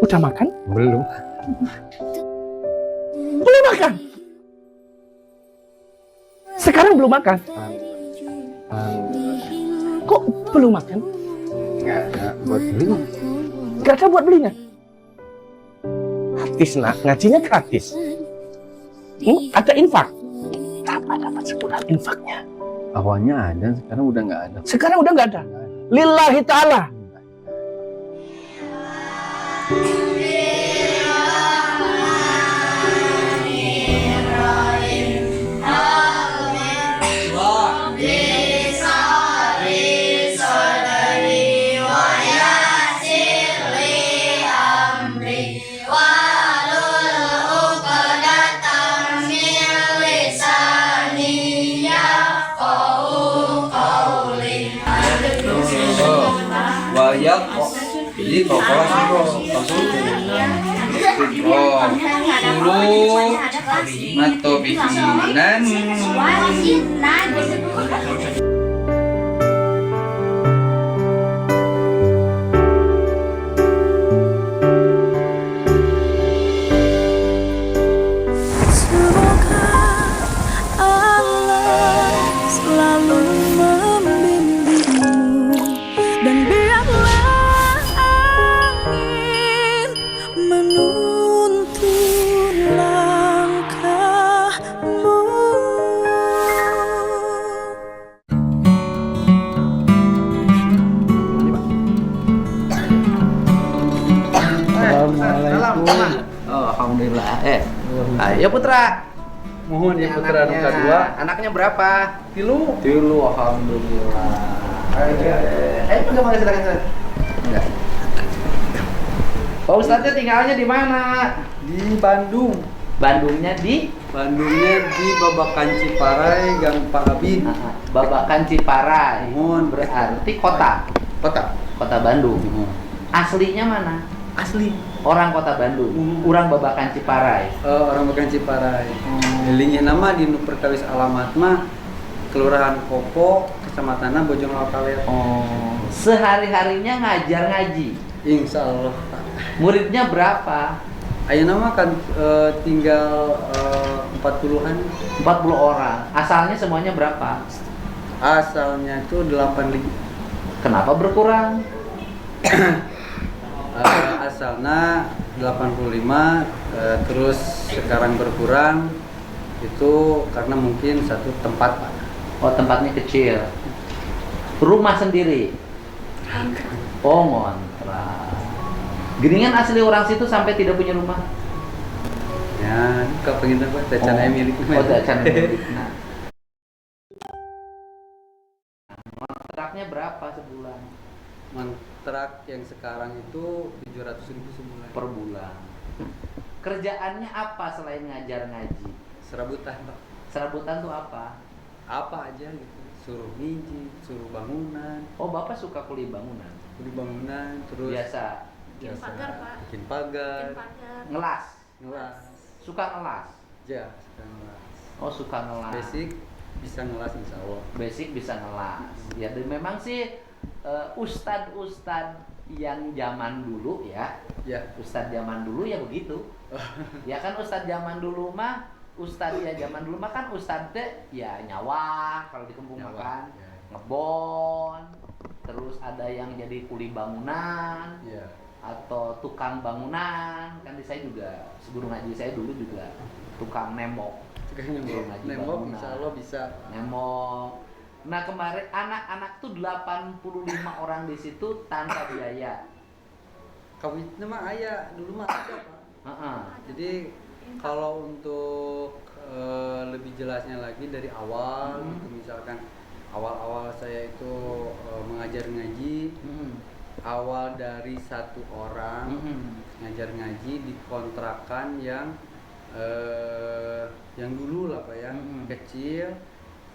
Udah makan? Belum. Belum makan. Sekarang belum makan. Kok belum makan? Nggak ada buat beli. Gak ada buat belinya. Gratis nak, ngajinya gratis. Ada infak. Berapa dapat sebulan infaknya? Awalnya ada, sekarang udah nggak ada. Sekarang udah nggak ada. Lillahi ta'ala. Banyak kok. Jadi kalau langsung dulu atau bikinan. Selalu membimbingmu dan biarlah angin menuntun langkahmu. Assalamualaikum. Alhamdulillah. Ayo Putra. Mohon ya putra nuka dua. Anaknya berapa? Tilu. Alhamdulillah. Ayo pegang silakan. Enggak. Pak Ustadznya tinggalnya di mana? Di Bandung. Bandungnya di Bandungnya di Babakan Ciparai, Gang Pak Abi. Babakan Ciparai. Mohon Berarti kota Bandung. Aslinya mana? Asli. Orang kota Bandung. Orang Babakan Ciparai. Orang Babakan Ciparai. Lingnya nama di nu perkawis alamat mah Kelurahan Kopo, Kecamatan Bojong Kawer. Oh, sehari-harinya ngajar ngaji. Insya Allah. Muridnya berapa? Ayo nama kan tinggal 40-an. 40 orang. Asalnya semuanya berapa? Asalnya itu 8 Kenapa berkurang? Asalnya 85 terus sekarang berkurang itu karena mungkin satu tempat Pak. Oh, tempatnya kecil. Rumah sendiri? Oh, ngontrak. Geningan asli orang situ sampai tidak punya rumah? Ya, kau pengen apa? Tacan milik. Oh, tacan milik. Nah. Kontraknya berapa sebulan? Kontrak yang sekarang itu 700.000 sebulan. Per bulan. Kerjaannya apa selain ngajar ngaji? Serabutan Pak. Serabutan tuh apa? Apa aja gitu. Suruh ngiji, suruh bangunan. Oh, Bapak suka kuli bangunan? Kuli bangunan terus Biasa. Bikin pagar, Pak. Bikin pagar. Ngelas. Ngelas. Suka ngelas? Ya, suka ngelas. Oh, suka ngelas. Basic bisa ngelas insya Allah. Basic bisa ngelas. Ya, dan memang sih ustadz yang zaman dulu ya. Ya. Ustadz zaman dulu ya begitu. Ya kan ustadz zaman dulu mah kan ustadz teh ya nyawa kalau di kampung makan, ya. ngebon, terus ada yang jadi kuli bangunan, Ya. atau tukang bangunan. Kan di saya juga sebelum ngaji saya dulu juga tukang nembok. Nembok insya Allah bisa. Nembok. Nah, kemarin anak-anak tuh 85 orang di situ tanpa biaya. Kawitnya mah ayah dulu mah ada Pak. Jadi kalau untuk lebih jelasnya lagi dari awal gitu, misalkan awal-awal saya itu mengajar ngaji, awal dari satu orang ngajar ngaji di kontrakan yang dulu lah Pak ya, kecil,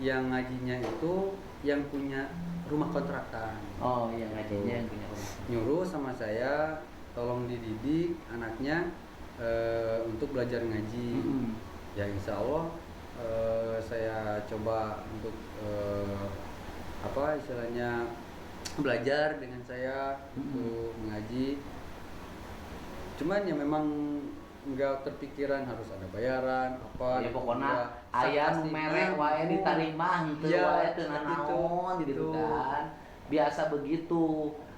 yang ngajinya itu yang punya rumah kontrakan. Oh iya, ngajinya yang punya rumah. Nyuruh sama saya tolong dididik anaknya untuk belajar ngaji. Ya insya Allah saya coba untuk apa istilahnya belajar dengan saya untuk mengaji. Cuman ya memang nggak terpikiran harus ada bayaran apa Ya gitu, pokoknya ya. aya nu Sakasihna, mere wae diterima henteu Iya, wae teu gitu. nanaon gitu Gitu. kan. Biasa begitu.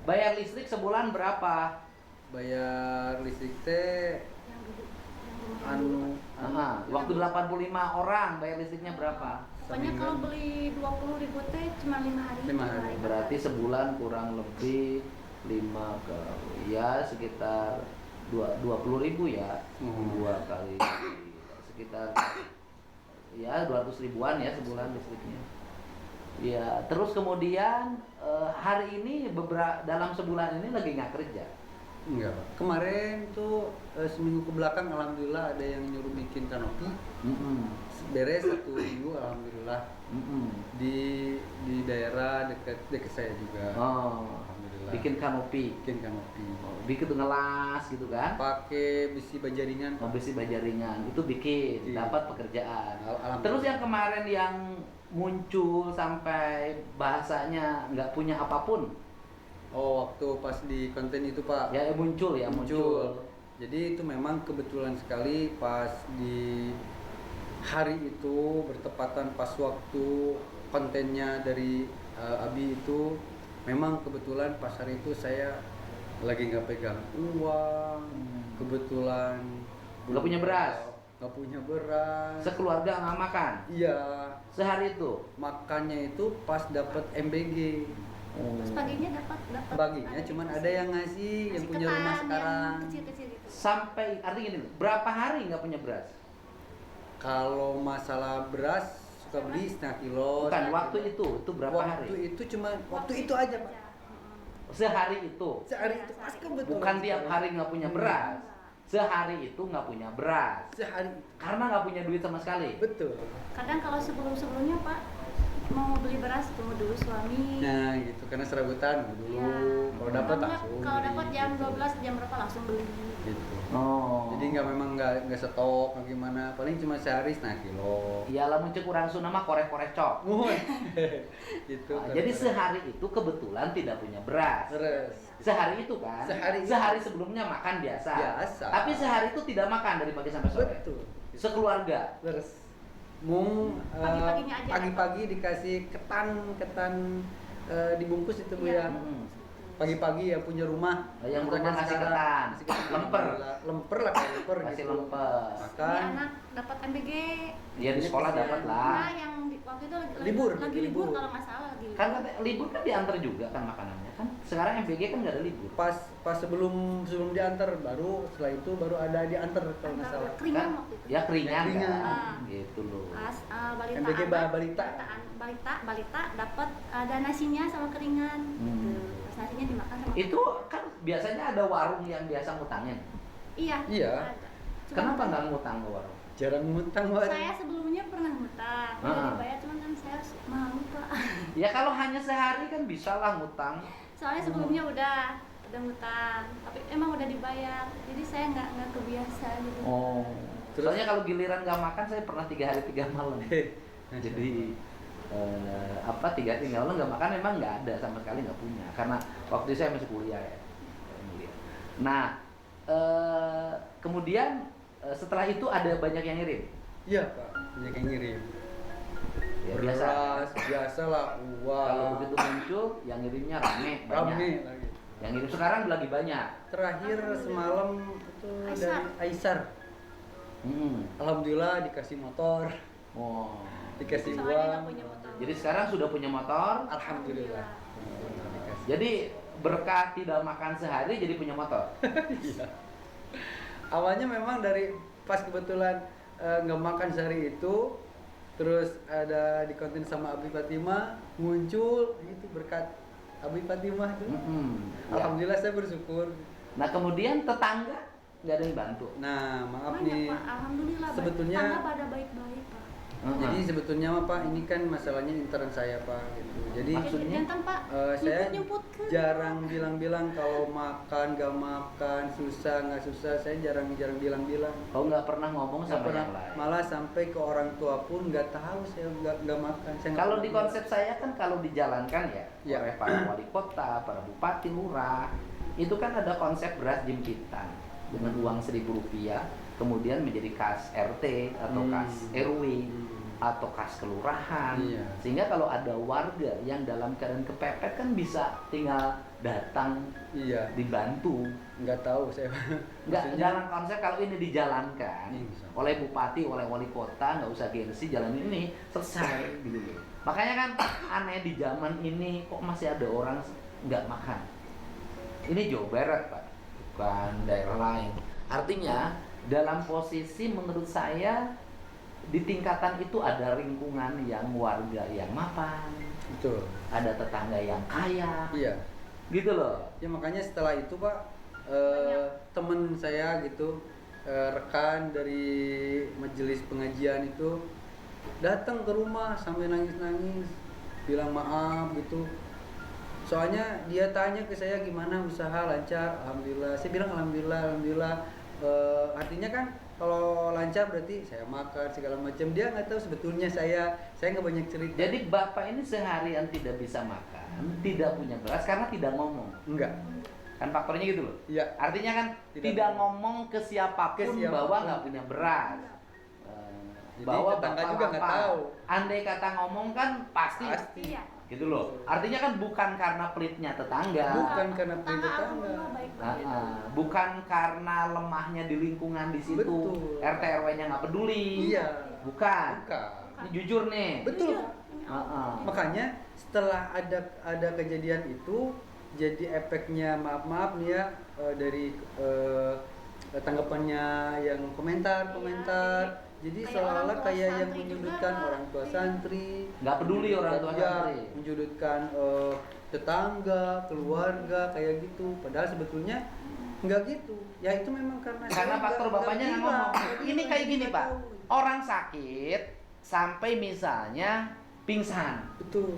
Bayar listrik sebulan berapa? bayar listrik teh anu Waktu 85 orang bayar listriknya berapa? Pokoknya kalau beli 20.000 teh cuma 5 hari. 5 hari. Berarti sebulan kurang lebih 5 ke ya sekitar 20.000 ya. Dua kali sekitar ya 200 ribuan ya sebulan listriknya. Ya, terus kemudian hari ini dalam sebulan ini lagi nggak kerja. enggak. Kemarin tuh seminggu ke belakang alhamdulillah ada yang nyuruh bikin kanopi. Beres 1 minggu alhamdulillah. Di daerah dekat saya juga. Oh, Alhamdulillah. bikin kanopi, Bikin kanopi. bikin ngelas gitu kan? Pakai besi baja ringan. Oh, besi baja ringan itu bikin, Bikin. dapat pekerjaan. Alhamdulillah. Terus yang kemarin yang muncul sampai bahasanya nggak punya apapun, Oh, waktu pas di konten itu Pak. ya muncul ya muncul. Jadi itu memang kebetulan sekali pas di hari itu bertepatan pas waktu kontennya dari Abi itu memang kebetulan pas hari itu saya lagi nggak pegang uang, kebetulan Nggak punya beras? nggak punya beras. Sekeluarga nggak makan Iya, sehari itu. makannya itu pas dapat MBG. Terus paginya dapat Baginya cuman ada yang ngasih yang punya rumah sekarang. kecil-kecil gitu. Sampai artinya gini, berapa hari nggak punya beras? Kalau masalah beras suka beli setengah kilo. Bukan setengah waktu kilo. itu berapa Waktu hari? itu cuma waktu itu aja Pak. Sehari itu. Sehari itu pas kebetulan. Bukan tiap hari nggak punya beras. Sehari itu nggak punya beras. Sehari. Karena nggak punya duit sama sekali. Betul. Kadang kalau sebelum-sebelumnya Pak mau beli beras tunggu dulu suami. Nah gitu karena serabutan dulu. Iya. Kalau dapat Kalau langsung. Kalau beli, dapat jam gitu. 12 jam berapa langsung beli. Gitu. Oh. Jadi nggak stok nggak gimana. Paling cuma sehari setengah kilo. Iyalah muncul kurang sunama korek-korek cok. Muhun. Gitu. Nah, jadi sehari itu kebetulan tidak punya beras. Terus. Sehari itu kan? Sehari. sebelumnya makan biasa. Biasa. Tapi sehari itu tidak makan dari pagi sampai sore. Betul. Sekeluarga. Terus Pagi-paginya aja pagi-pagi dikasih ketan dibungkus itu Bu ya. Pagi-pagi ya punya rumah. Yang Makan rumah ngasih sekarang. ketan. Ngasih ketan. Lemper. Lemper lah kayak lemper Kasih gitu. lemper. Ini Makan. anak dapat MBG. Ya di sekolah Iya. dapat lah. Nah, yang waktu itu lagi Libur, lagi libur. libur kalau nggak salah lagi. Kan libur kan diantar juga kan makanannya kan. Sekarang MPG kan nggak ada libur. Pas sebelum diantar baru setelah itu baru ada diantar kalau nggak salah. Keringan Kan? waktu itu. Ya keringan Keringan. kan. Gitu loh. Pas balita MBG anak, balita. balita dapat ada nasinya sama keringan. Gitu. Pas nasinya dimakan sama Itu kan biasanya ada warung yang biasa ngutangin. Iya. Iya. ada. Cuman Kenapa kan nggak ngutang ke warung? Jarang ngutang Pak. Saya sebelumnya pernah ngutang, udah Ah. dibayar cuman kan saya malu Pak. Ya kalau hanya sehari kan bisa lah ngutang. Soalnya sebelumnya udah ngutang, tapi emang udah dibayar, jadi saya nggak kebiasa gitu. Oh. Terus? Soalnya kalau giliran nggak makan saya pernah 3 hari 3 malam. Jadi 3 hari 3 malam nggak makan memang nggak ada sama sekali nggak punya karena waktu itu saya masih kuliah ya. Nah kemudian setelah itu ada banyak yang ngirim. Iya Pak, banyak yang ngirim. Ya, biasa. Beras, biasa lah uang. Kalau begitu muncul yang ngirimnya rame banyak. Rame lagi. Yang ngirim sekarang lagi banyak. Terakhir semalam itu Aisar. dari Aisar. Alhamdulillah dikasih motor, Oh. dikasih Soalnya uang. nggak punya motor. Jadi sekarang sudah punya motor. Alhamdulillah. Dikasih. Jadi berkat tidak makan sehari jadi punya motor. Iya. Awalnya memang dari pas kebetulan nggak makan sehari itu, terus ada di konten sama Abi Fatimah muncul itu berkat Abi Fatimah itu. Ya. Alhamdulillah saya bersyukur. Nah kemudian tetangga nggak ada yang bantu. Nah maaf Banyak, nih. Pak. Alhamdulillah sebetulnya- tetangga pada baik-baik Pak. Jadi sebetulnya mah Pak ini kan masalahnya intern saya Pak gitu. Jadi Maksudnya? Jantan Pak, saya nyumput ke. jarang bilang-bilang kalau makan gak makan susah nggak susah, saya jarang bilang-bilang. Kau nggak pernah ngomong Nggak sama pernah, yang lain. malah sampai ke orang tua pun nggak tahu saya nggak makan. Saya nggak Kalau pernah di bilang. konsep saya kan kalau dijalankan ya, Ya. oleh para wali kota, para bupati, lurah, itu kan ada konsep beras jempitan. dengan uang Rp1.000, kemudian menjadi kas RT atau kas RW atau kas kelurahan. Iya. Sehingga kalau ada warga yang dalam keadaan kepepet kan bisa tinggal datang Iya. dibantu. Nggak tahu saya. Nggak, dalam konsep kalau ini dijalankan Iya. oleh bupati, oleh wali kota, nggak usah gengsi, jalan ini selesai gitu loh. Makanya kan aneh di zaman ini kok masih ada orang nggak makan. Ini Jawa Barat Pak, bukan daerah lain. Artinya dalam posisi menurut saya di tingkatan itu ada lingkungan yang warga yang mapan, Betul. ada tetangga yang kaya, Iya. gitu loh. Ya makanya setelah itu Pak, temen saya gitu, rekan dari majelis pengajian itu datang ke rumah sampai nangis-nangis, bilang maaf gitu. Soalnya dia tanya ke saya gimana usaha lancar, alhamdulillah. Saya bilang alhamdulillah. Artinya kan kalau lancar berarti saya makan segala macam. Dia nggak tahu sebetulnya saya nggak banyak cerita. Jadi bapak ini seharian tidak bisa makan, tidak punya beras karena tidak ngomong. Enggak. Kan faktornya gitu loh. Iya. Artinya kan Tidak tidak ngomong. ngomong ke siapapun, Ke siapapun. bahwa nggak punya beras. Jadi Bahwa tetangga bapak juga nggak lapar. tahu. Andai kata ngomong kan pasti. Iya. Gitu loh. Artinya kan bukan karena pelitnya tetangga. Bukan karena beli tetangga. alhamdulillah baik-baik. Bukan karena lemahnya di lingkungan di situ. Betul. RT RW-nya nggak peduli. Iya. Bukan. Bukan. Ini jujur nih. Betul. Heeh. Makanya setelah ada kejadian itu, jadi efeknya maaf nih ya, dari tanggapannya yang komentar. Jadi Kayak seolah-olah orang tua kayak yang santri menyudutkan juga. orang tua santri, Nggak peduli orang tua ya, santri. menyudutkan tetangga, keluarga kayak gitu. Padahal sebetulnya nggak gitu. Ya itu memang karena Karena saya faktor bapaknya nggak ngomong. bilang. Ini kayak gini Nggak Pak, tahu. orang sakit sampai misalnya pingsan. Betul.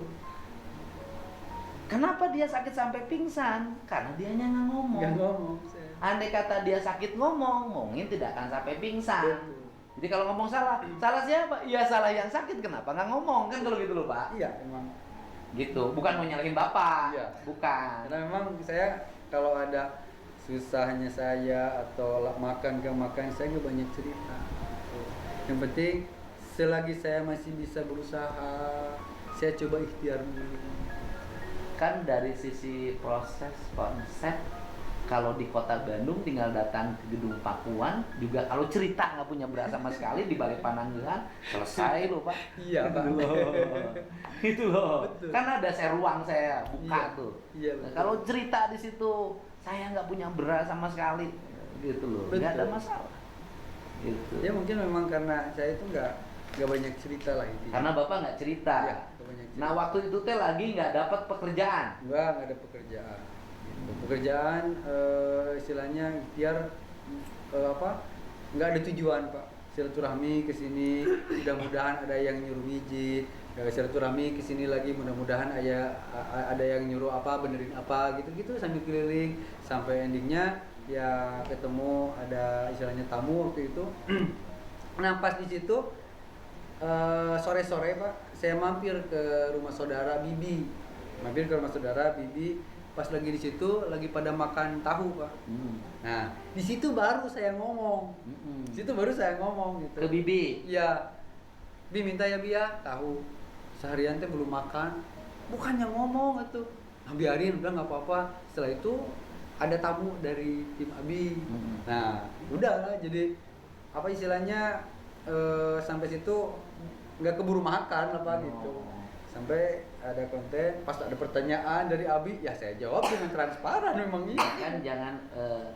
Kenapa dia sakit sampai pingsan? Karena dianya nggak ngomong. Nggak ngomong. Saya. Andai kata dia sakit ngomong, mungkin tidak akan sampai pingsan. Betul. Jadi kalau ngomong salah siapa? Ya salah yang sakit, kenapa nggak ngomong? Kan kalau gitu loh Pak. Iya emang. Gitu, bukan mau nyalahin Bapak. Iya. Bukan. Karena memang saya kalau ada susahnya saya atau makan gak makan, saya nggak banyak cerita. Yang penting selagi saya masih bisa berusaha, saya coba ikhtiar dulu. Kan dari sisi proses konsep, kalau di kota Bandung tinggal datang ke gedung Pakuan juga kalau cerita nggak punya beras sama sekali di Balai Pananggahan selesai loh Pak. Iya Pak. Gitu loh. Gitu loh. Betul. Kan ada ruang saya buka Iya. tuh. Iya, Nah, betul. kalau cerita di situ saya nggak punya beras sama sekali gitu loh. Nggak ada Betul. masalah. Gitu. Ya mungkin memang karena saya itu nggak banyak cerita lah intinya. Karena Bapak nggak cerita. Iya, nggak banyak cerita. Nah waktu itu teh lagi nggak dapat pekerjaan. nggak ada pekerjaan. Gitu. Pekerjaan istilahnya ikhtiar nggak ada tujuan Pak. Silaturahmi ke sini, mudah-mudahan ada yang nyuruh mijit. Silaturahmi ke sini lagi, mudah-mudahan ada yang nyuruh apa, benerin apa, gitu-gitu sambil keliling sampai endingnya ya ketemu ada istilahnya tamu waktu itu. Nah pas di situ sore-sore Pak, saya mampir ke rumah saudara Bibi. Pas lagi di situ lagi pada makan tahu Pak. Nah di situ baru saya ngomong. Gitu. Ke Bibi. Iya. Bi minta ya Bi ya tahu. Seharian teh belum makan. Bukannya ngomong itu. Nah, biarin udah nggak apa-apa. Setelah itu ada tamu dari tim Abi. Nah, udah jadi apa istilahnya sampai situ nggak keburu makan apa gitu. Sampai ada konten, pas ada pertanyaan dari Abi, ya saya jawab dengan transparan memang iya. Kan jangan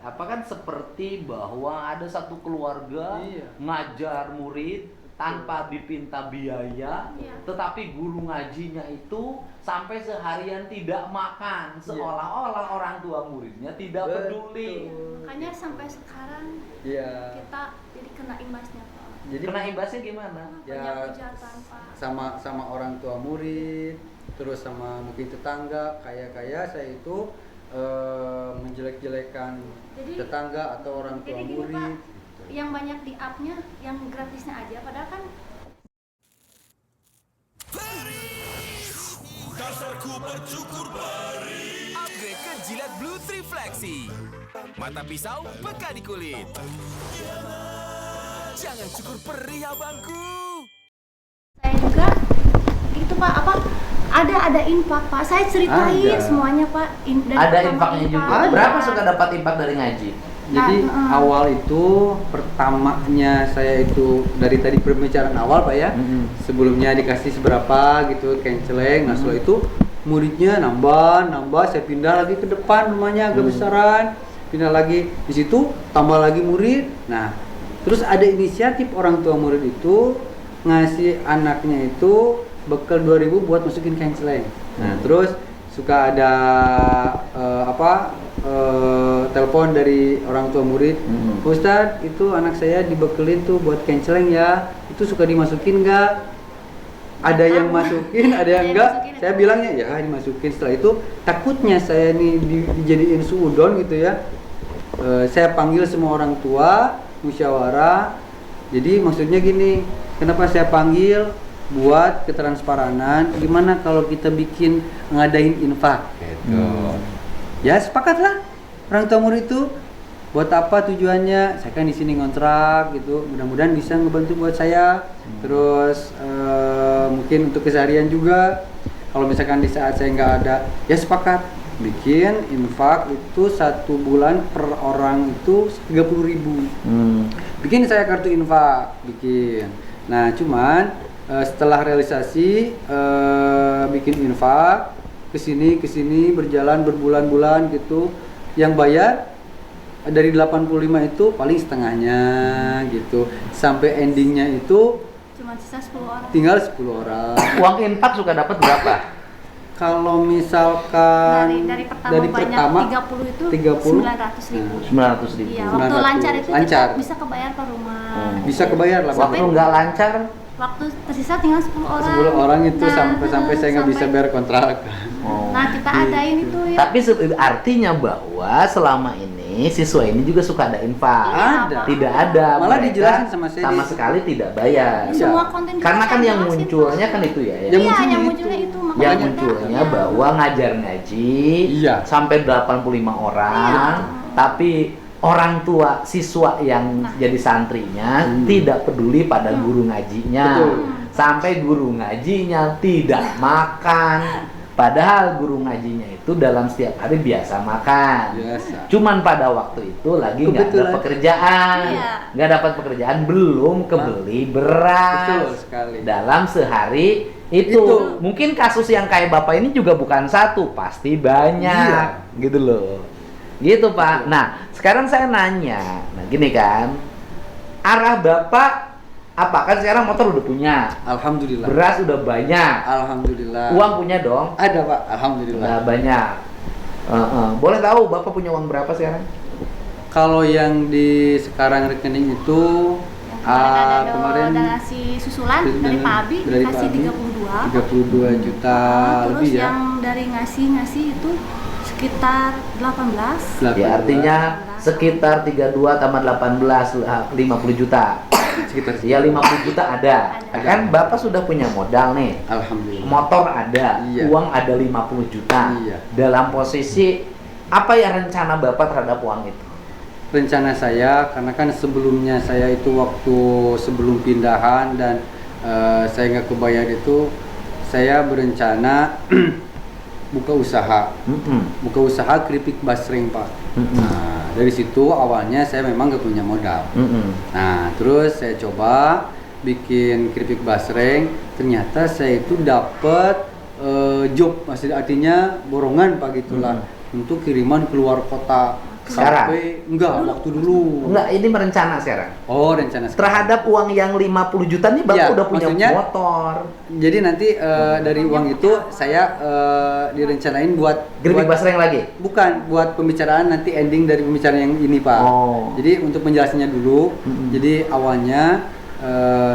kan seperti bahwa ada satu keluarga Iya. ngajar murid tanpa dipinta biaya, Iya. tetapi guru ngajinya itu sampai seharian tidak makan, seolah-olah orang tua muridnya tidak peduli. Makanya sampai sekarang Iya. kita jadi kena imbasnya Pak. Jadi Kena imbasnya gimana? Ya, Banyak hujatan Pak. sama orang tua murid, terus sama mungkin tetangga, kayak saya itu menjelek-jelekan Jadi- tetangga atau orang tua Jadi gini murid. Pak, gitu. yang banyak di up-nya, yang gratisnya aja, padahal kan Dasarku bercukur beri upgrade ke Jilat Blue Trifleksi. Mata pisau, peka di kulit. Jangan cukur perih abangku. Saya juga itu Pak ada infak Pak. Saya ceritain Ada. semuanya Pak. Dari Ada pertama infaknya infak. juga. Ada. Berapa suka dapat infak dari ngaji? Jadi Nah, awal itu pertamanya saya itu dari tadi pembicaraan awal Pak ya. Sebelumnya dikasih seberapa gitu kenceleng. Nah setelah itu muridnya nambah, saya pindah lagi ke depan rumahnya agak besaran. Pindah lagi di situ tambah lagi murid. Nah, terus ada inisiatif orang tua murid itu ngasih anaknya itu bekal 2.000 buat masukin kenceleng. Nah, terus suka ada telepon dari orang tua murid, Ustadz itu anak saya dibekelin tuh buat kenceleng ya, itu suka dimasukin nggak? Ada yang masukin, ada yang enggak. Saya bilangnya ya dimasukin. Setelah itu takutnya saya nih dijadiin suudon gitu ya. Saya panggil semua orang tua musyawarah. Jadi maksudnya gini, kenapa saya panggil? Buat ketransparanan. Gimana kalau kita bikin ngadain infak? Gitu. Ya sepakatlah orang tua murid itu. Buat apa tujuannya? Saya kan di sini ngontrak gitu. Mudah-mudahan bisa ngebantu buat saya. Terus mungkin untuk keseharian juga. Kalau misalkan di saat saya nggak ada, ya sepakat bikin infak itu 1 bulan per orang itu 30.000. Bikin saya kartu infak, bikin. Nah cuman setelah realisasi bikin infak kesini berjalan berbulan-bulan gitu, yang bayar dari 85 itu paling setengahnya gitu, sampai endingnya itu Cuma sisa 10 orang. tinggal 10 orang. Uang infak suka dapat berapa? Kalau misalkan Dari pertama banyak 30 itu 30, 900.000. 900.000. Iya, waktu 900. lancar itu Lancar. kita bisa kebayar per rumah. bisa kebayar lah. Waktu nggak lancar, Waktu tersisa tinggal 10 orang. 10 orang itu Nah, sampai saya nggak bisa sampai- bayar kontrak. Nah, kita adain itu ya. tapi artinya bahwa selama ini siswa ini juga suka ada infak. Iya, Ada. Pak. Tidak ada. Malah mereka dijelasin sama saya sama di- sekali tidak bayar. Semua konten kita Karena kan saya yang jelasin, munculnya Pak. kan itu ya. Yang Iya, munculnya yang itu. munculnya itu makanya Yang kita- munculnya iya. bahwa ngajar ngaji Iya. sampai 85 orang, Iya. tapi orang tua siswa yang Nah. jadi santrinya tidak peduli pada guru ngajinya. Betul. Sampai guru ngajinya tidak makan. Padahal guru ngajinya itu dalam setiap hari biasa makan. Biasa. Cuman pada waktu itu lagi nggak ada Kebetulan. pekerjaan, Iya. nggak dapat pekerjaan, belum kebeli beras. Betul sekali. Dalam sehari itu. Itu. Mungkin kasus yang kayak bapak ini juga bukan satu, pasti banyak, gitu loh. Gitu Pak. Nah, sekarang saya nanya, nah gini kan, arah bapak apa? Kan sekarang motor udah punya, Alhamdulillah. beras udah banyak, Alhamdulillah. uang punya dong. ada Pak. Alhamdulillah. Nah, banyak. Boleh tahu Bapak punya uang berapa sekarang? Kalau yang di sekarang rekening itu Yang kemarin ada ngasih susulan dari Pak Abi dari dikasih Pak Abi, 32. 32 juta Terus lebih ya. yang dari ngasih itu sekitar 18. 18, Ya artinya sekitar 32 tambah 18 50 juta. sekitar Ya 50 juta ada. Ada. Kan Bapak sudah punya modal nih. Alhamdulillah. Motor ada, Iya. uang ada 50 juta. Iya. Dalam posisi apa ya rencana Bapak terhadap uang itu? Rencana saya, karena kan sebelumnya saya itu waktu sebelum pindahan dan saya nggak kebayar itu, saya berencana buka usaha. Buka usaha keripik basreng Pak. Nah, dari situ awalnya saya memang nggak punya modal. Nah, terus saya coba bikin keripik basreng, ternyata saya itu dapat job, maksudnya artinya borongan Pak gitulah, untuk kiriman keluar kota. Sekarang? Sampai enggak, waktu dulu. Enggak, ini merencana sekarang. Oh, rencana sekarang. Terhadap uang yang 50 juta nih Bapak Iya, udah punya maksudnya- motor. Jadi nanti dari uang itu saya direncanain buat Keripik buat- basreng lagi. Bukan, buat pembicaraan nanti ending dari pembicaraan yang ini Pak. Oh. Jadi untuk penjelasannya dulu, jadi awalnya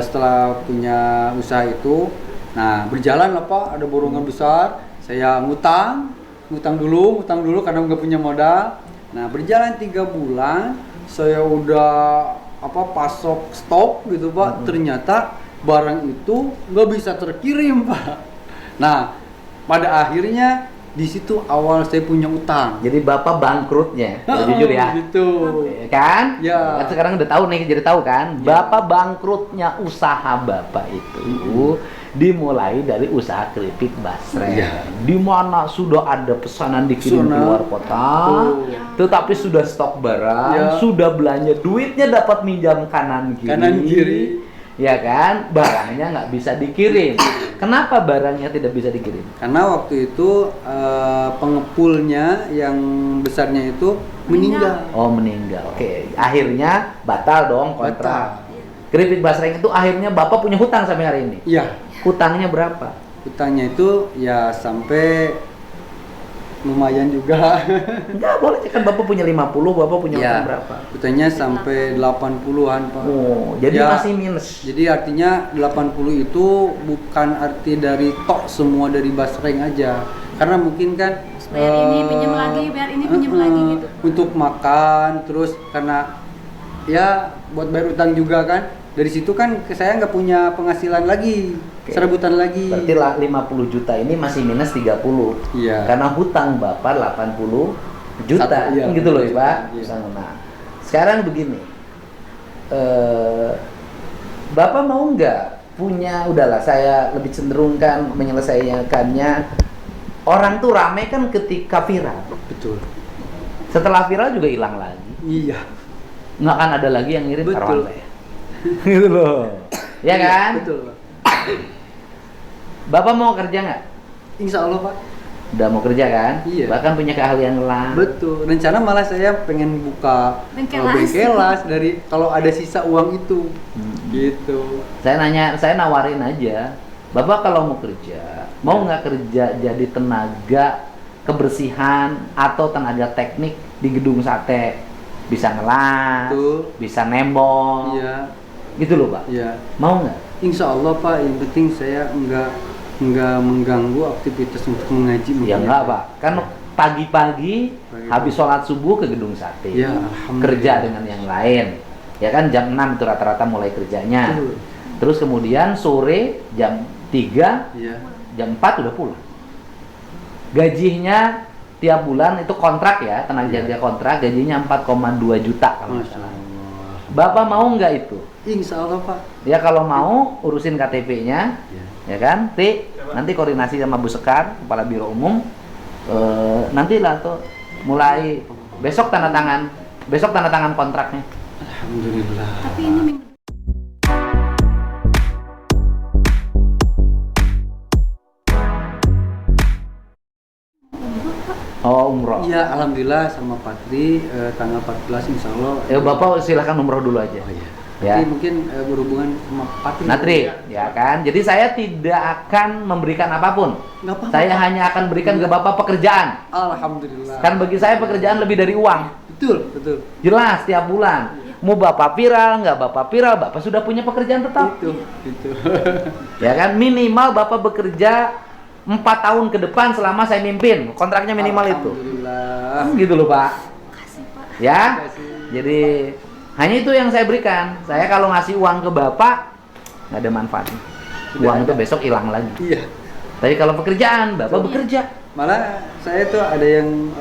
setelah punya usaha itu, nah berjalan lah Pak, ada borongan besar, saya ngutang dulu karena nggak punya modal. Nah berjalan 3 bulan, saya udah pasok stok gitu Pak, ternyata barang itu nggak bisa terkirim Pak. Nah pada akhirnya Di situ awal saya punya utang. Jadi Bapak bangkrutnya, jujur ya. Gitu. Ya kan? Ya. Kan sekarang udah tahu nih, jadi tahu kan? Ya. Bapak bangkrutnya usaha Bapak itu dimulai dari usaha keripik basreng. Ya. Di mana sudah ada pesanan dikirim Pesanan. keluar kota, tetapi sudah stok barang, Ya. sudah belanja, duitnya dapat minjam kanan kiri. Kanan kiri. Ya kan? Barangnya nggak bisa dikirim. Kenapa barangnya tidak bisa dikirim? Karena waktu itu pengepulnya yang besarnya itu meninggal. Oh, meninggal. Oke, akhirnya batal dong kontrak. Batal. Keripik basreng itu akhirnya Bapak punya hutang sampai hari ini. Iya. Hutangnya berapa? Utangnya itu ya sampai lumayan juga. Enggak boleh, kan Bapak punya 50, Bapak punya Ya, hutang berapa? utangnya sampai 80-an, Pak. Oh, jadi Ya, masih minus. Jadi artinya 80 itu bukan arti dari tok semua dari basreng aja. Karena mungkin kan Bayar ini pinjam lagi, bayar ini pinjam lagi gitu. Untuk makan, terus karena ya buat bayar utang juga kan. Dari situ kan saya nggak punya penghasilan lagi, Oke. serabutan lagi. Berarti 50 juta ini masih minus 30. Iya. Karena hutang Bapak 80 juta. Satu, iya, Gitu loh, juta, Pak. iya. Nah, sekarang begini. Bapak mau nggak punya, udahlah saya lebih cenderungkan menyelesaikannya. Orang tuh rame kan ketika viral. Betul. Setelah viral juga hilang lagi. Iya. Nggak akan ada lagi yang ngirim Betul. taruhan saya. Gitu loh. Ya kan? Betul, Pak. Bapak mau kerja nggak? Insya Allah, Pak. Udah mau kerja kan? Iya. Bahkan punya keahlian ngelang. Betul. Rencana malah saya pengen buka Bengkelas. bengkelas dari kalau ada sisa uang itu. Gitu. Saya nawarin aja. Bapak kalau mau kerja, mau nggak kerja jadi tenaga kebersihan atau tenaga teknik di gedung sate? Bisa ngelas, Betul. bisa nembong, Iya. gitu loh Pak. Iya. Mau nggak? Insya Allah, Pak. Yang penting saya nggak mengganggu aktivitas untuk mengaji. Ya mungkin. nggak Pak. Kan pagi-pagi Pagi-pagi. habis sholat subuh ke gedung sate, Ya, alhamdulillah. kerja dengan yang lain. Ya kan jam 6 itu rata-rata mulai kerjanya. Betul. Terus kemudian sore jam 3, Iya. jam 4 udah pulang. Gajinya tiap bulan itu kontrak ya, tenaga Iya. kerja kontrak, gajinya 4,2 juta kalau nggak Masya salah. Allah. Bapak mau nggak itu? Insya Allah, Pak. Ya kalau mau urusin KTP-nya, Iya. ya kan? Nanti koordinasi sama Bu Sekar, Kepala Biro Umum. Nanti lah tuh mulai besok tanda tangan kontraknya. Alhamdulillah. Tapi ini minggu Oh, umroh. Iya, alhamdulillah sama Patri tanggal 14 insya Allah. Ya Bapak silahkan umroh dulu aja. Oh iya. Ya. Tapi mungkin berhubungan sama Patri. Natri, ya kan? Jadi saya tidak akan memberikan apapun. Nggak apa-apa. Saya hanya akan berikan ke Bapak pekerjaan. Alhamdulillah. Kan bagi saya pekerjaan lebih dari uang. Betul, betul. Jelas tiap bulan. Mau Bapak viral, nggak Bapak viral, Bapak sudah punya pekerjaan tetap. Itu. Ya kan? Minimal Bapak bekerja 4 tahun ke depan selama saya mimpin. Kontraknya minimal itu. Alhamdulillah. Gitu loh Pak. kasih Pak. Ya. Kasih. Jadi hanya itu yang saya berikan. Saya kalau ngasih uang ke Bapak nggak ada manfaatnya. Tidak Uang ada. itu besok hilang lagi. Iya. Tapi kalau pekerjaan, Bapak bekerja. Malah saya tuh ada yang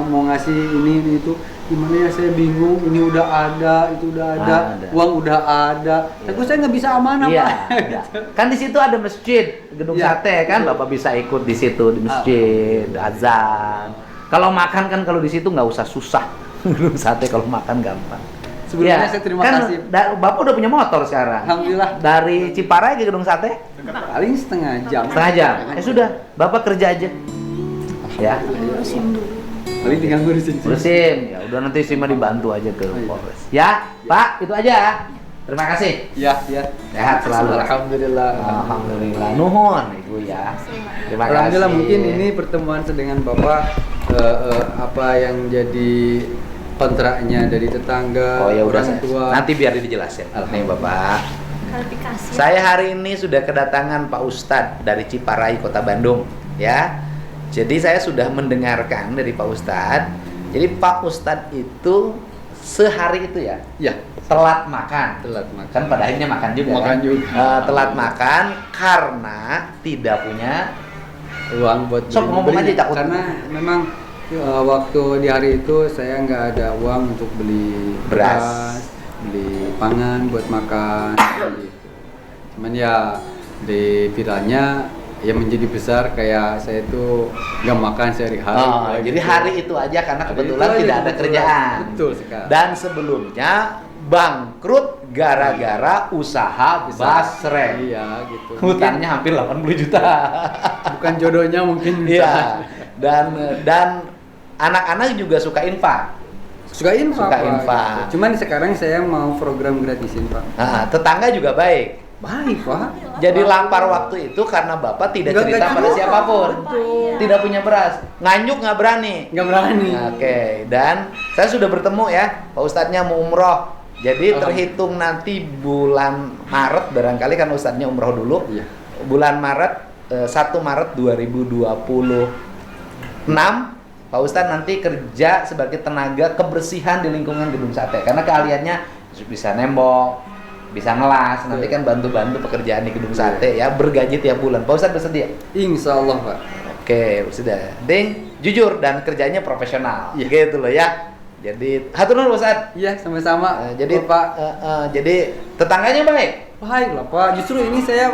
mau ngasih ini itu, gimana ya, saya bingung. Ini udah ada, itu udah ada, Ada. uang udah ada. Tapi saya nggak bisa amanah, Iya. Pak. Iya. Kan di situ ada masjid, gedung Iya, sate kan, betul. Bapak bisa ikut di situ di masjid, azan. Kalau makan kan kalau di situ nggak usah susah. Gedung sate kalau makan gampang. Sebelumnya Iya. saya terima Kan kasih. Bapak udah punya motor sekarang. Alhamdulillah. Dari Ciparai ke gedung sate Paling setengah jam. setengah jam. Sudah, Bapak kerja aja. Ya. Urusin dulu. Paling tinggal ngurusin. Urusin. Ya udah nanti Sima dibantu aja ke iya. Polres. Ya, Pak, itu aja. Terima kasih. Iya, iya. Sehat selalu. Alhamdulillah. Alhamdulillah. Nuhun Ibu ya. Terima kasih. Alhamdulillah, mungkin ini pertemuan dengan Bapak apa yang jadi kontraknya dari tetangga, Oh ya udah, orang tua. nanti biar dijelasin. Nih Bapak, Klarifikasi. saya hari ini sudah kedatangan Pak Ustadz dari Ciparai, Kota Bandung, ya. Jadi saya sudah mendengarkan dari Pak Ustadz. Jadi Pak Ustadz itu sehari itu ya Ya, telat makan. telat makan. Kan pada akhirnya makan juga. Makan kan? juga. Telat makan karena tidak punya uang buat Sok, ngomong aja, takut. karena memang waktu di hari itu saya nggak ada uang untuk beli Beras. beli pangan buat makan gitu. Cuman ya di viralnya ya menjadi besar kayak saya itu nggak makan sehari-hari. Oh, gitu. jadi hari itu aja karena Hari kebetulan itu aja tidak ada kebetulan. kerjaan. Betul sekali. Dan sebelumnya bangkrut gara-gara usaha basreng. Iya gitu. Hutangnya hampir 80 juta. Bukan jodohnya mungkin. Iya. Dan anak-anak juga suka infak. Suka infak. Suka Pak, infak. gitu. Cuman sekarang saya mau program gratisin Pak. Nah, tetangga juga baik. Baik Pak. Jadi lapar waktu itu karena Bapak tidak Nggak cerita pada juga. siapapun. Betul. Tidak punya beras. Nganyuk nggak berani. Nggak berani. Oke, dan saya sudah bertemu ya, Pak Ustadznya mau umroh. Jadi terhitung nanti bulan Maret, barangkali kan Ustadznya umroh dulu. Iya. Bulan Maret, 1 Maret 2026, Pak Ustadz nanti kerja sebagai tenaga kebersihan di lingkungan gedung sate. Karena keahliannya bisa nembok, bisa ngelas, nanti kan bantu-bantu pekerjaan di gedung sate ya, bergaji tiap bulan. Pak Ustadz bersedia? Insya Allah Pak. Oke, sudah. Ding, jujur dan kerjanya profesional. Iya. Gitu loh ya. Jadi, hatur nuhun Ustadz. Iya sama-sama. Jadi Pak. jadi tetangganya baik. Baik lah Pak. Justru ini saya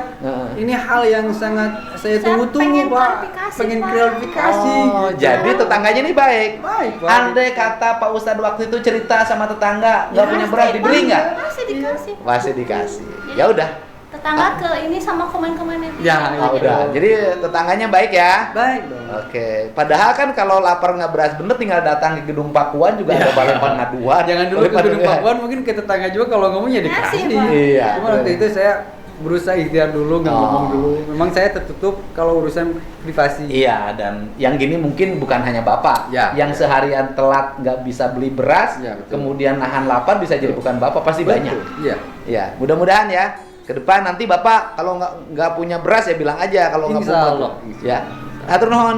ini hal yang sangat saya Saya tunggu-tunggu pengen Pak. klarifikasi, Pengen Pak. klarifikasi. Oh, gitu. jadi tetangganya ini baik. Baik Pak. Andai kata Pak Ustadz waktu itu cerita sama tetangga nggak punya beras, Pasti, dibeli Pak. nggak? Masih dikasih. Masih dikasih. Ya udah. Tetangga ke ini sama komen-komen netizen. Ya, Ah, udah. Jadi tetangganya baik ya. Baik dong. Oke. Padahal kan kalau lapar nggak beras bener tinggal datang ke gedung Pakuan juga ada balai pengaduan. Jangan dulu ke gedung Pakuan, mungkin ke tetangga juga kalau ngomongnya dikasih. Ngasih, Pak. Iya. Cuma waktu itu saya berusaha ikhtiar dulu, nggak Oh. ngomong dulu. Memang saya tertutup kalau urusan privasi. Iya, dan yang gini mungkin bukan hanya Bapak. Ya, yang ya. seharian telat nggak bisa beli beras, Ya, betul. kemudian nahan lapar bisa jadi bukan Bapak, pasti Betul. banyak. Iya. Ya, mudah-mudahan ya. Ke depan nanti Bapak kalau nggak punya beras ya bilang aja kalau nggak Insya punya. Allah. Ya. Hatur nuhun.